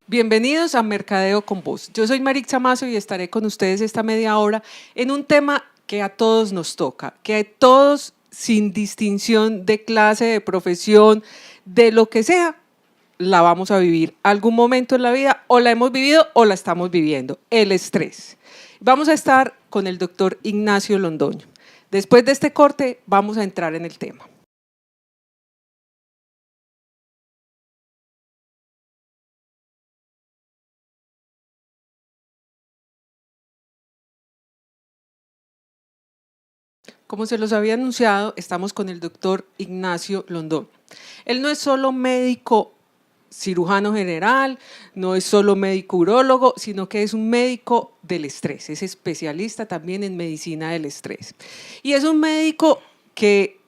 Bienvenidos a Mercadeo con Voz. Yo soy Marixa Mazo y estaré con ustedes esta media hora en un tema que a todos nos toca, que a todos, sin distinción de clase, de profesión, de lo que sea, la vamos a vivir algún momento en la vida, o la hemos vivido o la estamos viviendo, el estrés. Vamos a estar con el doctor Ignacio Londoño. Después de este corte vamos a entrar en el tema. Como se los había anunciado, estamos con el doctor Ignacio Londoño. Él no es solo médico cirujano general, no es solo médico urólogo, sino que es un médico del estrés, es especialista también en medicina del estrés. Y es un médico que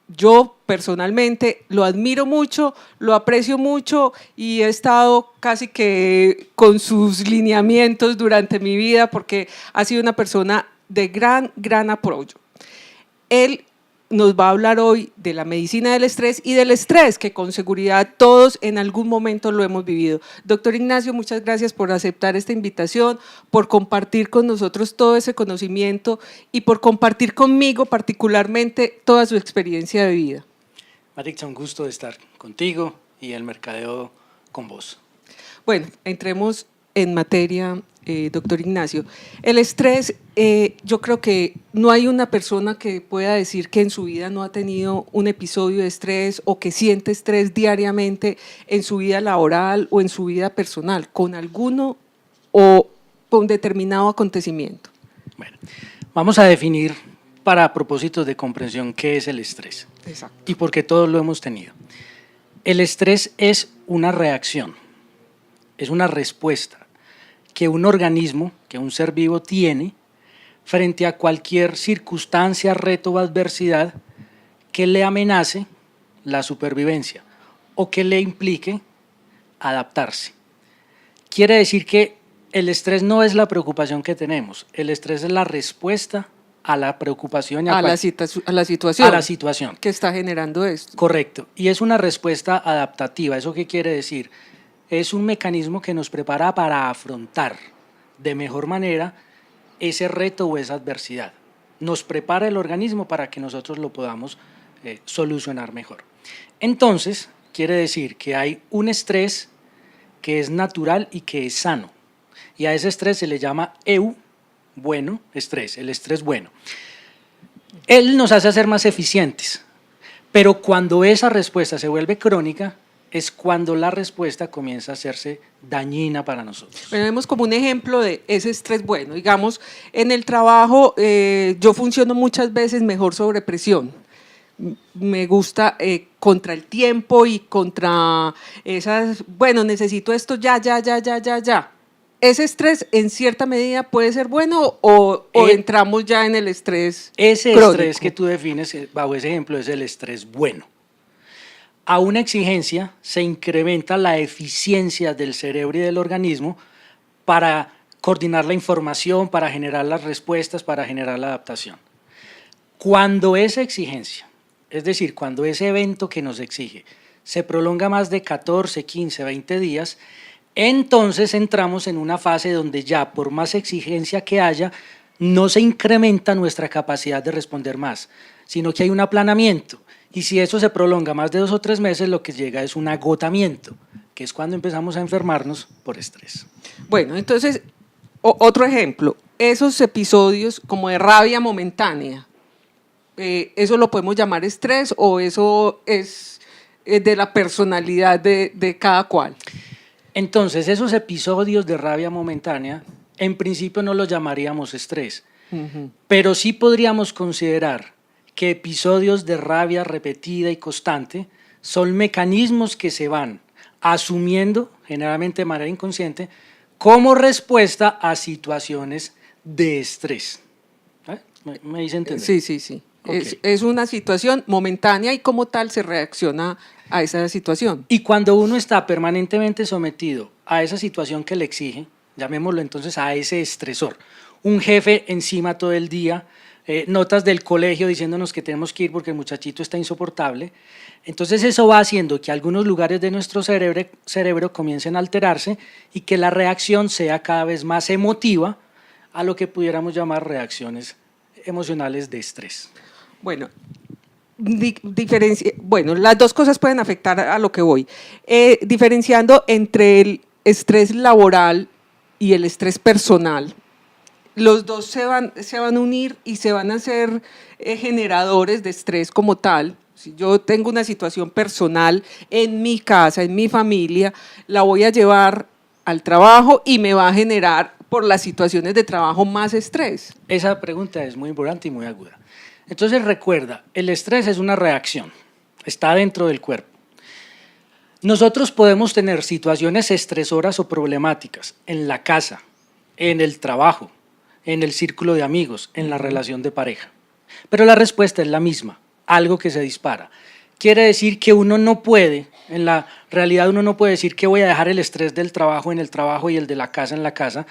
yo personalmente lo admiro mucho, lo aprecio mucho y he estado casi que con sus lineamientos durante mi vida porque ha sido una persona de gran apoyo. Él nos va a hablar hoy de la medicina del estrés y del estrés que con seguridad todos en algún momento lo hemos vivido. Doctor Ignacio, muchas gracias por aceptar esta invitación, por compartir con nosotros todo ese conocimiento y por compartir conmigo particularmente toda su experiencia de vida. Marixa, un gusto de estar contigo y el Mercadeo con Voz. Bueno, entremos en materia, doctor Ignacio. El estrés, yo creo que no hay una persona que pueda decir que en su vida no ha tenido un episodio de estrés o que siente estrés diariamente en su vida laboral o en su vida personal, con alguno o con determinado acontecimiento. Bueno, vamos a definir para propósitos de comprensión qué es el estrés. Exacto. Y por qué todos lo hemos tenido. El estrés es una reacción, es una respuesta que un organismo, que un ser vivo tiene frente a cualquier circunstancia, reto o adversidad que le amenace la supervivencia o que le implique adaptarse. Quiere decir que el estrés no es la preocupación que tenemos, el estrés es la respuesta a la preocupación y a la situación que está generando esto. Correcto, y es una respuesta adaptativa. ¿Eso qué quiere decir? Es un mecanismo que nos prepara para afrontar de mejor manera ese reto o esa adversidad. Nos prepara el organismo para que nosotros lo podamos solucionar mejor. Entonces, quiere decir que hay un estrés que es natural y que es sano. Y a ese estrés se le llama bueno estrés, el estrés bueno. Él nos hace ser más eficientes, pero cuando esa respuesta se vuelve crónica, es cuando la respuesta comienza a hacerse dañina para nosotros. Bueno, vemos como un ejemplo de ese estrés bueno. Digamos, en el trabajo yo funciono muchas veces mejor sobre presión. Me gusta contra el tiempo y contra esas, bueno, necesito esto ya. ¿Ese estrés en cierta medida puede ser bueno o entramos ya en el estrés Ese crónico? Estrés que tú defines bajo ese ejemplo es el estrés bueno. A una exigencia se incrementa la eficiencia del cerebro y del organismo para coordinar la información, para generar las respuestas, para generar la adaptación. Cuando esa exigencia, es decir, cuando ese evento que nos exige se prolonga más de 14, 15, 20 días, entonces entramos en una fase donde ya por más exigencia que haya, no se incrementa nuestra capacidad de responder más, sino que hay un aplanamiento. Y si eso se prolonga más de 2 o 3 meses, lo que llega es un agotamiento, que es cuando empezamos a enfermarnos por estrés. Bueno, entonces, otro ejemplo, esos episodios como de rabia momentánea, ¿eso lo podemos llamar estrés o eso es de la personalidad de cada cual? Entonces, esos episodios de rabia momentánea, en principio no los llamaríamos estrés, pero sí podríamos considerar que episodios de rabia repetida y constante son mecanismos que se van asumiendo, generalmente de manera inconsciente, como respuesta a situaciones de estrés. ¿Me hice entender? Sí. Okay. Es una situación momentánea y como tal se reacciona a esa situación. Y cuando uno está permanentemente sometido a esa situación que le exige, llamémoslo entonces a ese estresor, un jefe encima todo el día, notas del colegio diciéndonos que tenemos que ir porque el muchachito está insoportable. Entonces eso va haciendo que algunos lugares de nuestro cerebro comiencen a alterarse y que la reacción sea cada vez más emotiva a lo que pudiéramos llamar reacciones emocionales de estrés. Bueno, bueno, las dos cosas pueden afectar a lo que voy. Diferenciando entre el estrés laboral y el estrés personal. Los dos se van a unir y se van a hacer generadores de estrés como tal. Si yo tengo una situación personal en mi casa, en mi familia, la voy a llevar al trabajo y me va a generar por las situaciones de trabajo más estrés. Esa pregunta es muy importante y muy aguda. Entonces recuerda, el estrés es una reacción, está dentro del cuerpo. Nosotros podemos tener situaciones estresoras o problemáticas en la casa, en el trabajo, en el círculo de amigos, en la relación de pareja. Pero la respuesta es la misma, algo que se dispara. Quiere decir que uno no puede, en la realidad uno no puede decir que voy a dejar el estrés del trabajo en el trabajo y el de la casa en la casa,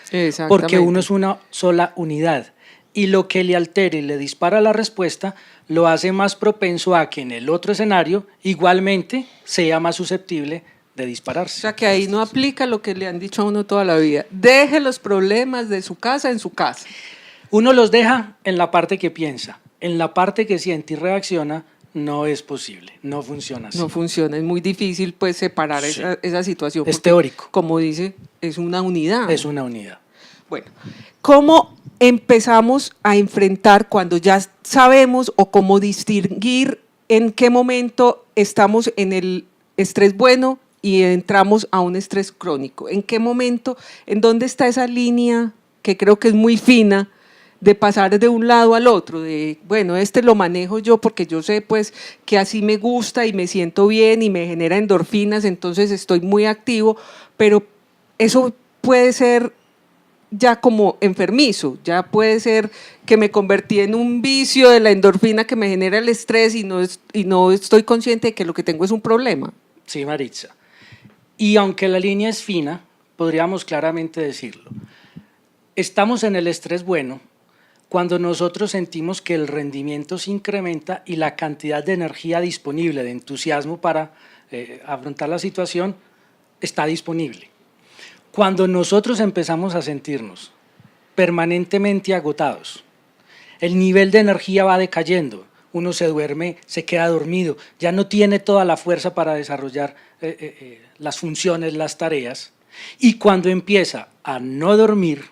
porque uno es una sola unidad. Y lo que le altere y le dispara la respuesta lo hace más propenso a que en el otro escenario igualmente sea más susceptible de dispararse. O sea que ahí no aplica lo que le han dicho a uno toda la vida. Deje los problemas de su casa en su casa. Uno los deja en la parte que piensa, en la parte que siente y reacciona no es posible, no funciona así. No funciona, es muy difícil pues separar esa situación. Es teórico. Como dice, es una unidad. Es una unidad. Bueno, ¿cómo empezamos a enfrentar cuando ya sabemos o cómo distinguir en qué momento estamos en el estrés bueno y entramos a un estrés crónico? ¿En qué momento, en dónde está esa línea que creo que es muy fina de pasar de un lado al otro? De, bueno, lo manejo yo porque yo sé pues que así me gusta y me siento bien y me genera endorfinas, entonces estoy muy activo, pero eso puede ser ya como enfermizo, ya puede ser que me convertí en un vicio de la endorfina que me genera el estrés y no estoy consciente de que lo que tengo es un problema. Sí, Maritza. Y aunque la línea es fina, podríamos claramente decirlo. Estamos en el estrés bueno cuando nosotros sentimos que el rendimiento se incrementa y la cantidad de energía disponible, de entusiasmo para afrontar la situación, está disponible. Cuando nosotros empezamos a sentirnos permanentemente agotados, el nivel de energía va decayendo, uno se duerme, se queda dormido, ya no tiene toda la fuerza para desarrollar las funciones, las tareas, y cuando empieza a no dormir,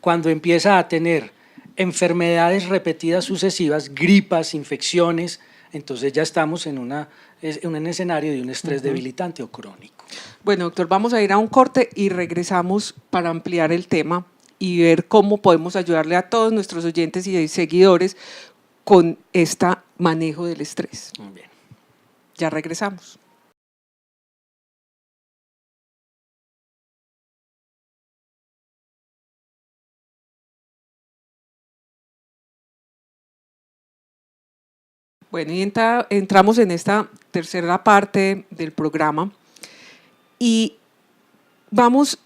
cuando empieza a tener enfermedades repetidas sucesivas, gripas, infecciones, entonces ya estamos en un escenario de un estrés debilitante o crónico. Bueno, doctor, vamos a ir a un corte y regresamos para ampliar el tema y ver cómo podemos ayudarle a todos nuestros oyentes y seguidores con este manejo del estrés. Muy bien. Ya regresamos. Bueno, y entramos en esta tercera parte del programa y vamos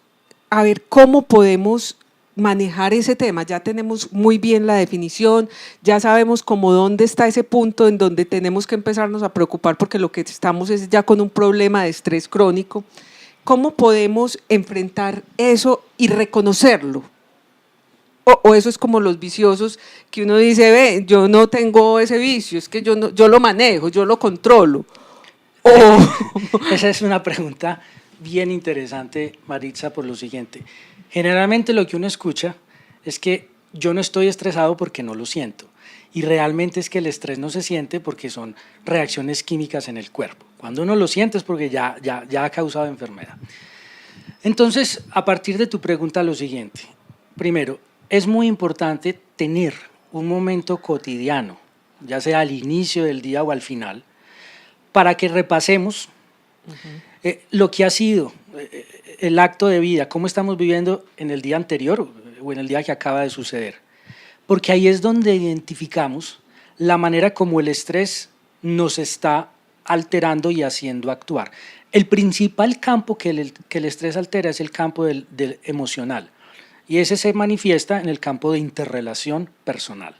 a ver cómo podemos manejar ese tema. Ya tenemos muy bien la definición, ya sabemos cómo dónde está ese punto en donde tenemos que empezarnos a preocupar porque lo que estamos es ya con un problema de estrés crónico. ¿Cómo podemos enfrentar eso y reconocerlo? O eso es como los viciosos que uno dice, ve, yo no tengo ese vicio, es que yo lo manejo, yo lo controlo. Esa es una pregunta bien interesante, Maritza, por lo siguiente. Generalmente lo que uno escucha es que yo no estoy estresado porque no lo siento. Y realmente es que el estrés no se siente porque son reacciones químicas en el cuerpo. Cuando uno lo siente es porque ya ha causado enfermedad. Entonces, a partir de tu pregunta, lo siguiente. Primero, es muy importante tener un momento cotidiano, ya sea al inicio del día o al final, para que repasemos lo que ha sido el acto de vida, cómo estamos viviendo en el día anterior o en el día que acaba de suceder. Porque ahí es donde identificamos la manera como el estrés nos está alterando y haciendo actuar. El principal campo que el estrés altera es el campo del emocional. Y ese se manifiesta en el campo de interrelación personal.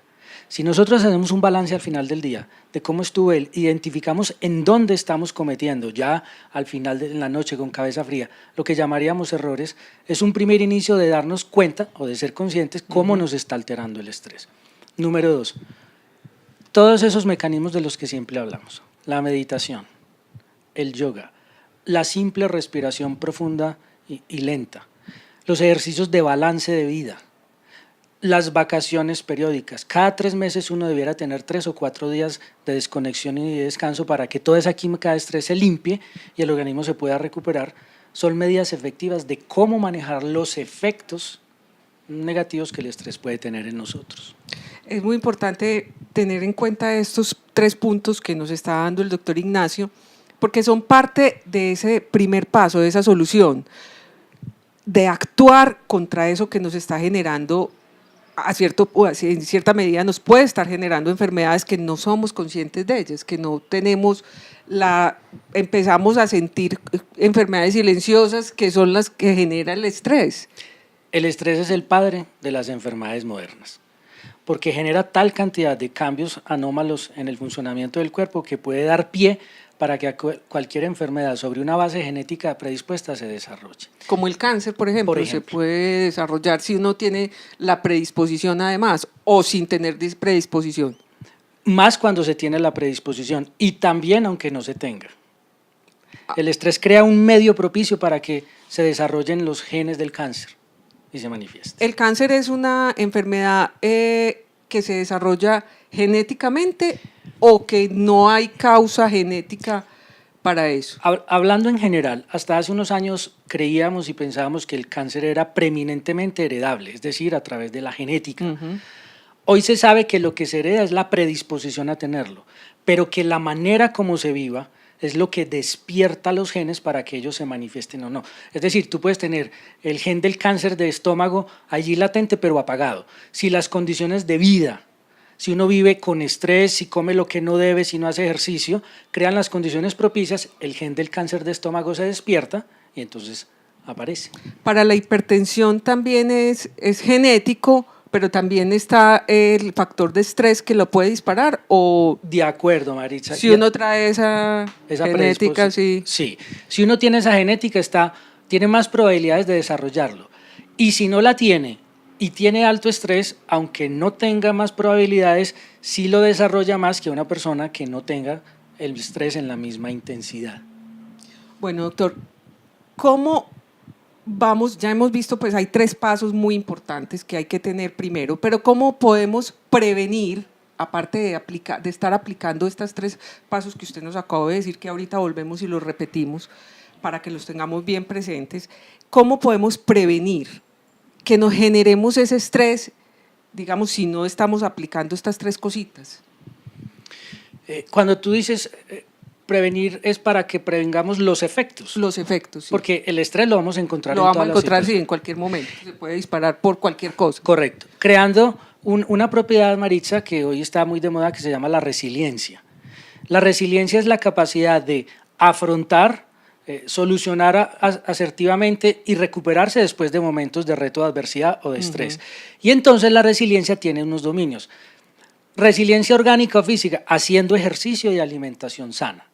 Si nosotros hacemos un balance al final del día de cómo estuvo él, identificamos en dónde estamos cometiendo, ya al final de la noche con cabeza fría, lo que llamaríamos errores, es un primer inicio de darnos cuenta o de ser conscientes cómo nos está alterando el estrés. Número 2, todos esos mecanismos de los que siempre hablamos, la meditación, el yoga, la simple respiración profunda y lenta, los ejercicios de balance de vida, las vacaciones periódicas. Cada 3 meses uno debiera tener 3 o 4 días de desconexión y de descanso para que toda esa química de estrés se limpie y el organismo se pueda recuperar. Son medidas efectivas de cómo manejar los efectos negativos que el estrés puede tener en nosotros. Es muy importante tener en cuenta estos 3 puntos que nos está dando el doctor Ignacio, porque son parte de ese primer paso, de esa solución, de actuar contra eso que nos está generando en cierta medida nos puede estar generando enfermedades que no somos conscientes de ellas, que no tenemos empezamos a sentir enfermedades silenciosas que son las que genera el estrés. El estrés es el padre de las enfermedades modernas, porque genera tal cantidad de cambios anómalos en el funcionamiento del cuerpo que puede dar pie para que cualquier enfermedad sobre una base genética predispuesta se desarrolle. Como el cáncer, por ejemplo, se puede desarrollar si uno tiene la predisposición además o sin tener predisposición. Más cuando se tiene la predisposición y también aunque no se tenga. El estrés crea un medio propicio para que se desarrollen los genes del cáncer y se manifieste. ¿El cáncer es una enfermedad que se desarrolla genéticamente o que no hay causa genética para eso? Hablando en general, hasta hace unos años creíamos y pensábamos que el cáncer era preeminentemente heredable, es decir, a través de la genética. Uh-huh. Hoy se sabe que lo que se hereda es la predisposición a tenerlo, pero que la manera como se viva es lo que despierta los genes para que ellos se manifiesten o no. Es decir, tú puedes tener el gen del cáncer de estómago allí latente pero apagado. Si las condiciones de vida, si uno vive con estrés, si come lo que no debe, si no hace ejercicio, crean las condiciones propicias, el gen del cáncer de estómago se despierta y entonces aparece. Para la hipertensión también es genético, pero también está el factor de estrés que lo puede disparar o… De acuerdo, Maritza. Si uno trae esa genética, sí. Sí, si uno tiene esa genética tiene más probabilidades de desarrollarlo. Y si no la tiene y tiene alto estrés, aunque no tenga más probabilidades, sí lo desarrolla más que una persona que no tenga el estrés en la misma intensidad. Bueno, doctor, ¿cómo vamos? Ya hemos visto, pues hay 3 pasos muy importantes que hay que tener primero, pero ¿cómo podemos prevenir, aparte de estar aplicando estos 3 pasos que usted nos acaba de decir, que ahorita volvemos y los repetimos para que los tengamos bien presentes, cómo podemos prevenir que nos generemos ese estrés, digamos, si no estamos aplicando estas 3 cositas? Cuando tú dices prevenir es para que prevengamos los efectos. Los efectos, sí. Porque el estrés lo vamos a encontrar en todas las situaciones. Lo vamos a encontrar, sí, en cualquier momento. Se puede disparar por cualquier cosa. Correcto. Creando una propiedad, Maritza, que hoy está muy de moda, que se llama la resiliencia. La resiliencia es la capacidad de afrontar, solucionar asertivamente y recuperarse después de momentos de reto, de adversidad o de estrés. Uh-huh. Y entonces la resiliencia tiene unos dominios. Resiliencia orgánica o física, haciendo ejercicio y alimentación sana.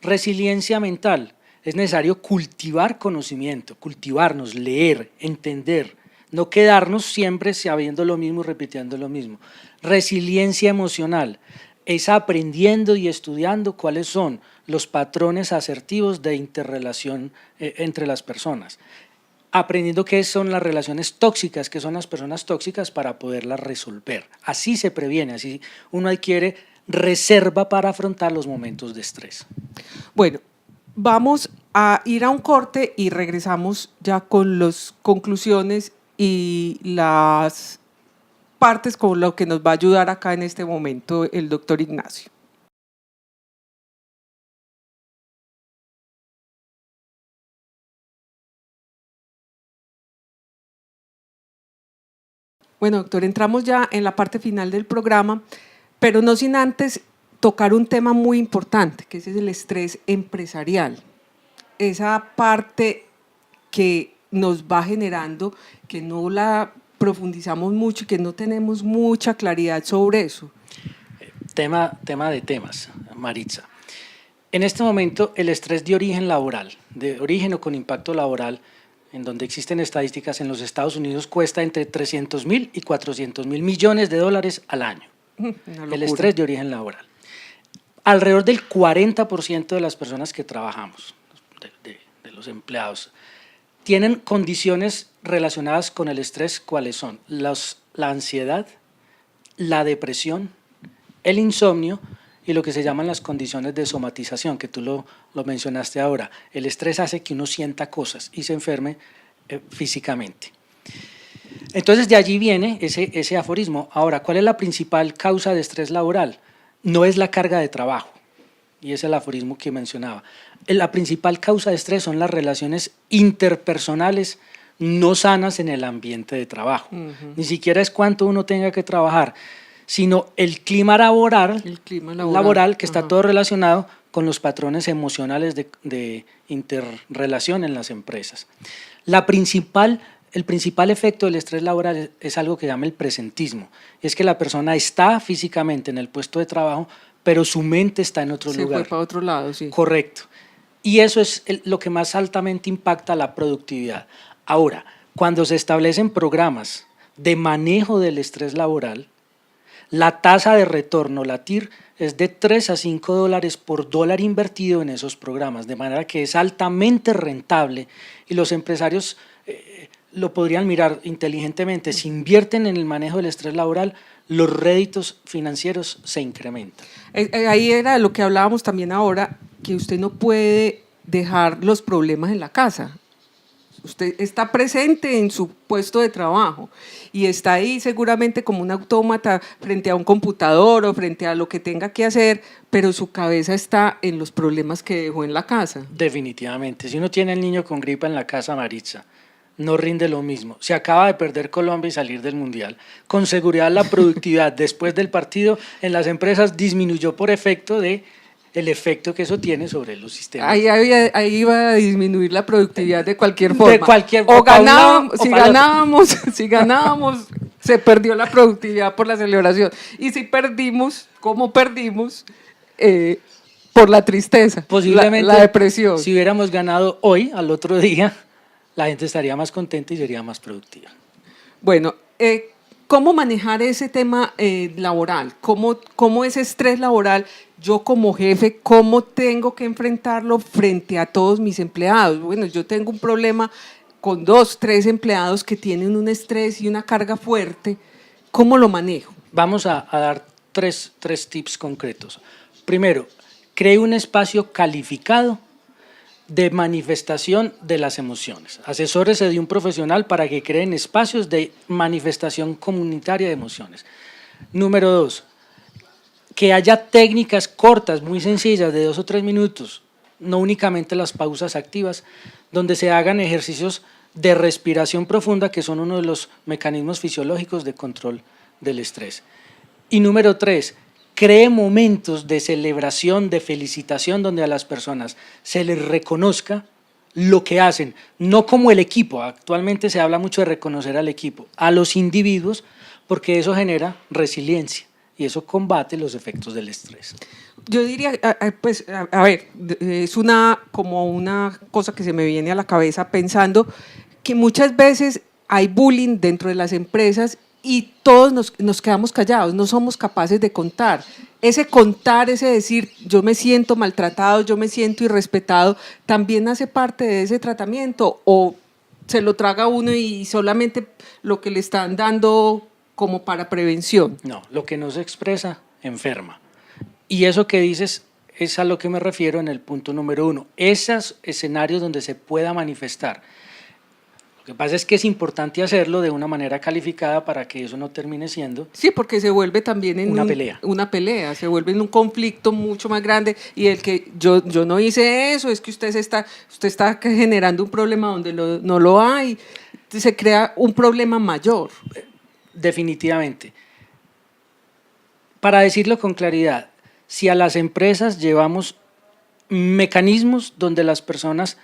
Resiliencia mental, es necesario cultivar conocimiento, cultivarnos, leer, entender, no quedarnos siempre sabiendo lo mismo y repitiendo lo mismo. Resiliencia emocional, es aprendiendo y estudiando cuáles son los patrones asertivos de interrelación entre las personas, aprendiendo qué son las relaciones tóxicas, qué son las personas tóxicas para poderlas resolver. Así se previene, así uno adquiere reserva para afrontar los momentos de estrés. Bueno, vamos a ir a un corte y regresamos ya con las conclusiones y las partes con lo que nos va a ayudar acá en este momento el doctor Ignacio. Bueno, doctor, entramos ya en la parte final del programa, pero no sin antes tocar un tema muy importante, que es el estrés empresarial. Esa parte que nos va generando, que no la profundizamos mucho y que no tenemos mucha claridad sobre eso? Tema de temas, Maritza. En este momento, el estrés de origen laboral, de origen o con impacto laboral, en donde existen estadísticas en los Estados Unidos, cuesta entre 300.000 y 400.000 millones de dólares al año. El estrés de origen laboral. Alrededor del 40% de las personas que trabajamos, de los empleados, tienen condiciones relacionadas con el estrés. ¿Cuáles son? La ansiedad, la depresión, el insomnio y lo que se llaman las condiciones de somatización, que tú lo mencionaste ahora. El estrés hace que uno sienta cosas y se enferme físicamente. Entonces, de allí viene ese aforismo. Ahora, ¿cuál es la principal causa de estrés laboral? No es la carga de trabajo, y es el aforismo que mencionaba. La principal causa de estrés son las relaciones interpersonales no sanas en el ambiente de trabajo. Ni siquiera es cuánto uno tenga que trabajar, sino el clima laboral que está todo relacionado con los patrones emocionales de interrelación en las empresas. El principal efecto del estrés laboral es algo que se llama el presentismo. Es que la persona está físicamente en el puesto de trabajo, pero su mente está en otro lugar. Se fue para otro lado, sí. Correcto. Y eso es lo que más altamente impacta la productividad. Ahora, cuando se establecen programas de manejo del estrés laboral, la tasa de retorno, la TIR, es de 3 a 5 dólares por dólar invertido en esos programas, de manera que es altamente rentable y los empresarios lo podrían mirar inteligentemente. Si invierten en el manejo del estrés laboral, los réditos financieros se incrementan. Ahí era lo que hablábamos también ahora, que usted no puede dejar los problemas en la casa. Usted está presente en su puesto de trabajo y está ahí seguramente como un autómata frente a un computador o frente a lo que tenga que hacer, pero su cabeza está en los problemas que dejó en la casa. Definitivamente. Si uno tiene al niño con gripa en la casa, Maritza, no rinde lo mismo. Se acaba de perder Colombia y salir del Mundial. Con seguridad la productividad después del partido en las empresas disminuyó por efecto de el efecto que eso tiene sobre los sistemas. Ahí iba a disminuir la productividad de cualquier forma. De cualquier o ganábamos, si ganábamos, se perdió la productividad por la celebración. Y si perdimos, ¿cómo perdimos? Por la tristeza, posiblemente la depresión. Si hubiéramos ganado hoy, al otro día, la gente estaría más contenta y sería más productiva. Bueno, ¿cómo manejar ese tema laboral? ¿Cómo ese estrés laboral, yo como jefe, cómo tengo que enfrentarlo frente a todos mis empleados? Bueno, yo tengo un problema con 2, 3 empleados que tienen un estrés y una carga fuerte. ¿Cómo lo manejo? Vamos a dar tres tips concretos. Primero, cree un espacio calificado de manifestación de las emociones. Asesórese de un profesional para que creen espacios de manifestación comunitaria de emociones. Número 2, que haya técnicas cortas, muy sencillas, de 2 o 3 minutos, no únicamente las pausas activas, donde se hagan ejercicios de respiración profunda, que son uno de los mecanismos fisiológicos de control del estrés. Y número 3, cree momentos de celebración, de felicitación, donde a las personas se les reconozca lo que hacen, no como el equipo. Actualmente se habla mucho de reconocer al equipo, a los individuos, porque eso genera resiliencia y eso combate los efectos del estrés. Yo diría, pues, a ver, es como una cosa que se me viene a la cabeza pensando que muchas veces hay bullying dentro de las empresas y todos nos quedamos callados, no somos capaces de contar. Ese contar, ese decir, yo me siento maltratado, yo me siento irrespetado, ¿también hace parte de ese tratamiento? ¿O se lo traga uno y solamente lo que le están dando como para prevención? No, lo que no se expresa, enferma. Y eso que dices es a lo que me refiero en el punto número 1. Esos escenarios donde se pueda manifestar. Lo que pasa es que es importante hacerlo de una manera calificada para que eso no termine siendo… Sí, porque se vuelve también en una pelea, se vuelve en un conflicto mucho más grande y el que yo no hice eso, es que usted está generando un problema donde no lo hay, se crea un problema mayor. Definitivamente. Para decirlo con claridad, si a las empresas llevamos mecanismos donde las personas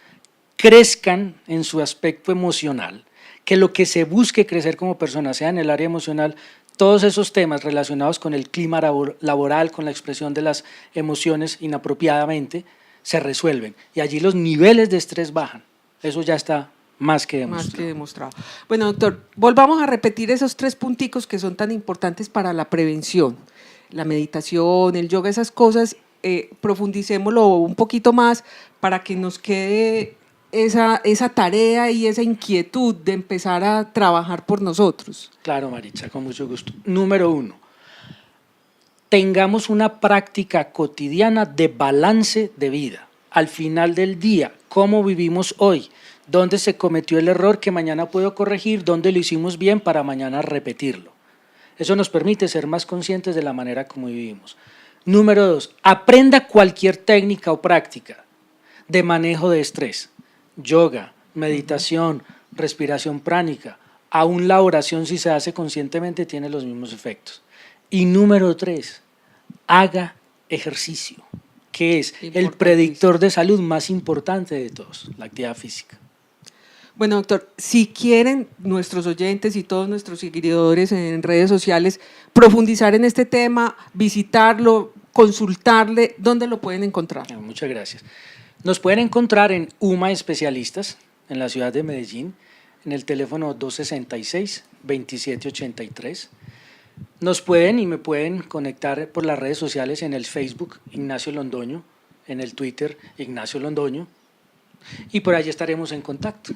crezcan en su aspecto emocional que lo que se busque crecer como persona, sea en el área emocional, todos esos temas relacionados con el clima laboral, con la expresión de las emociones inapropiadamente, se resuelven. Y allí los niveles de estrés bajan. Eso ya está más que demostrado. Más que demostrado. Bueno, doctor, volvamos a repetir esos 3 punticos que son tan importantes para la prevención. La meditación, el yoga, esas cosas, profundicémoslo un poquito más para que nos quede esa tarea y esa inquietud de empezar a trabajar por nosotros. Claro, Maritza, con mucho gusto. Número 1, tengamos una práctica cotidiana de balance de vida. Al final del día, ¿cómo vivimos hoy? ¿Dónde se cometió el error que mañana puedo corregir? ¿Dónde lo hicimos bien para mañana repetirlo? Eso nos permite ser más conscientes de la manera como vivimos. Número 2, aprenda cualquier técnica o práctica de manejo de estrés. Yoga, meditación, respiración pránica, aún la oración, si se hace conscientemente, tiene los mismos efectos. Y número 3, haga ejercicio, que es el predictor de salud más importante de todos, la actividad física. Bueno, doctor, si quieren nuestros oyentes y todos nuestros seguidores en redes sociales profundizar en este tema, visitarlo, consultarle, ¿dónde lo pueden encontrar? Muchas gracias. Nos pueden encontrar en UMA Especialistas, en la ciudad de Medellín, en el teléfono 266-2783. Nos pueden y me pueden conectar por las redes sociales en el Facebook Ignacio Londoño, en el Twitter Ignacio Londoño, y por allí estaremos en contacto.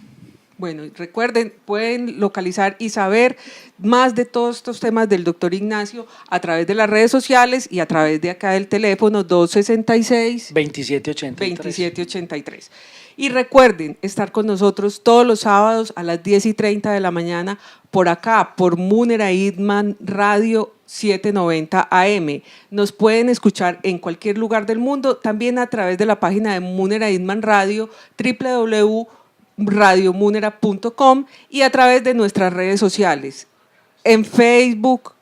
Bueno, recuerden, pueden localizar y saber más de todos estos temas del doctor Ignacio a través de las redes sociales y a través de acá del teléfono 266-2783. Y recuerden estar con nosotros todos los sábados a las 10:30 de la mañana por acá, por Munera Idman Radio 790 AM. Nos pueden escuchar en cualquier lugar del mundo, también a través de la página de Munera Idman Radio, www.radiomunera.com, y a través de nuestras redes sociales. En Facebook,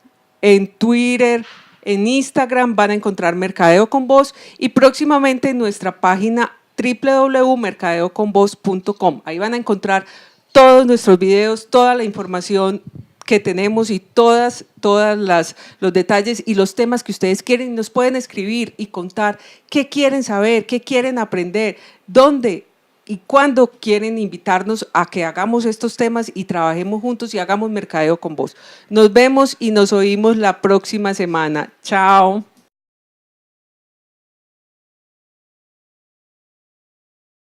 en Twitter, en Instagram van a encontrar Mercadeo con Voz, y próximamente en nuestra página www.mercadeoconvoz.com. Ahí van a encontrar todos nuestros videos, toda la información que tenemos y todos los detalles y los temas que ustedes quieren. Nos pueden escribir y contar qué quieren saber, qué quieren aprender, dónde y cuándo quieren invitarnos a que hagamos estos temas y trabajemos juntos y hagamos Mercadeo con Voz. Nos vemos y nos oímos la próxima semana. Chao.